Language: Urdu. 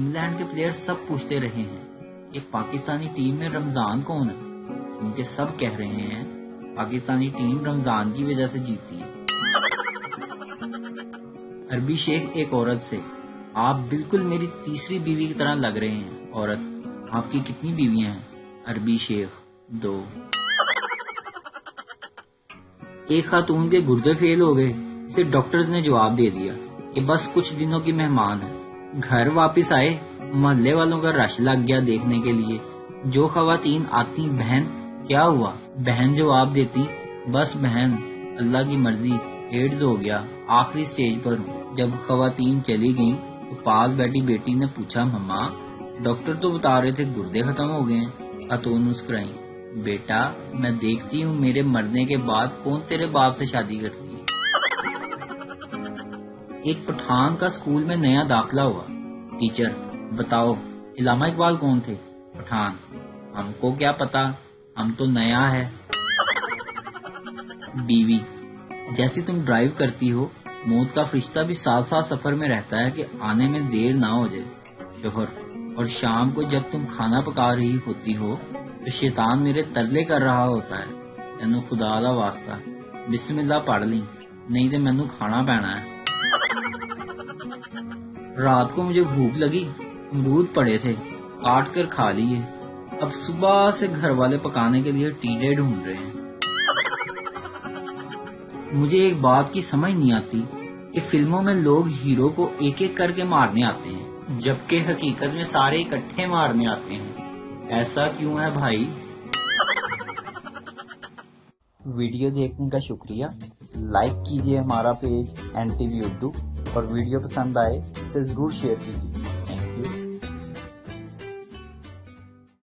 انگلینڈ کے پلیئر سب پوچھتے رہے ہیں کہ پاکستانی ٹیم میں رمضان کون ہے، کیونکہ سب کہہ رہے ہیں پاکستانی ٹیم رمضان کی وجہ سے جیتی ہے۔ عربی شیخ ایک عورت سے: آپ بالکل میری تیسری بیوی کی طرح لگ رہے ہیں۔ عورت: آپ کی کتنی بیویاں ہیں؟ عربی شیخ: 2۔ ایک خاتون کے گردے فیل ہو گئے، اسے ڈاکٹرز نے جواب دے دیا کہ بس کچھ دنوں کی مہمان ہے۔ گھر واپس آئے، محلے والوں کا رش لگ گیا دیکھنے کے لیے۔ جو خواتین آتی: بہن کیا ہوا؟ بہن جواب دیتی: بس بہن، اللہ کی مرضی، ایڈز ہو گیا، آخری سٹیج پر ہوں۔ جب خواتین چلی گئیں تو پاس بیٹھی بیٹی نے پوچھا: مما، ڈاکٹر تو بتا رہے تھے گردے ختم ہو گئے ہیں۔ خاتون مسکرائیں: بیٹا، میں دیکھتی ہوں میرے مرنے کے بعد کون تیرے باپ سے شادی کرتی ہے۔ ایک پٹھان کا اسکول میں نیا داخلہ ہوا۔ ٹیچر: بتاؤ علامہ اقبال کون تھے؟ پٹھان: ہم کو کیا پتا، ہم تو نیا ہے۔ بیوی: جیسی تم ڈرائیو کرتی ہو، موت کا فرشتہ بھی ساتھ ساتھ سفر میں رہتا ہے کہ آنے میں دیر نہ ہو جائے۔ شوہر: اور شام کو جب تم کھانا پکا رہی ہوتی ہو تو شیطان میرے ترلے کر رہا ہوتا ہے، مینو خدا دا واسطہ بسم اللہ پڑھ لیں، نہیں تو مینو کھانا پینا ہے۔ رات کو مجھے بھوک لگی، امرود پڑے تھے، کاٹ کر کھا لیے، اب صبح سے گھر والے پکانے کے لیے ٹیڈے ڈھونڈ رہے ہیں۔ مجھے ایک بات کی سمجھ نہیں آتی کہ فلموں میں لوگ ہیرو کو ایک ایک کر کے مارنے آتے ہیں، جبکہ حقیقت میں سارے اکٹھے مارنے آتے ہیں، ایسا کیوں ہے بھائی؟ ویڈیو دیکھنے کا شکریہ، لائک کیجئے ہمارا پیج NTV اردو، اور ویڈیو پسند آئے اسے ضرور شیئر کیجئے۔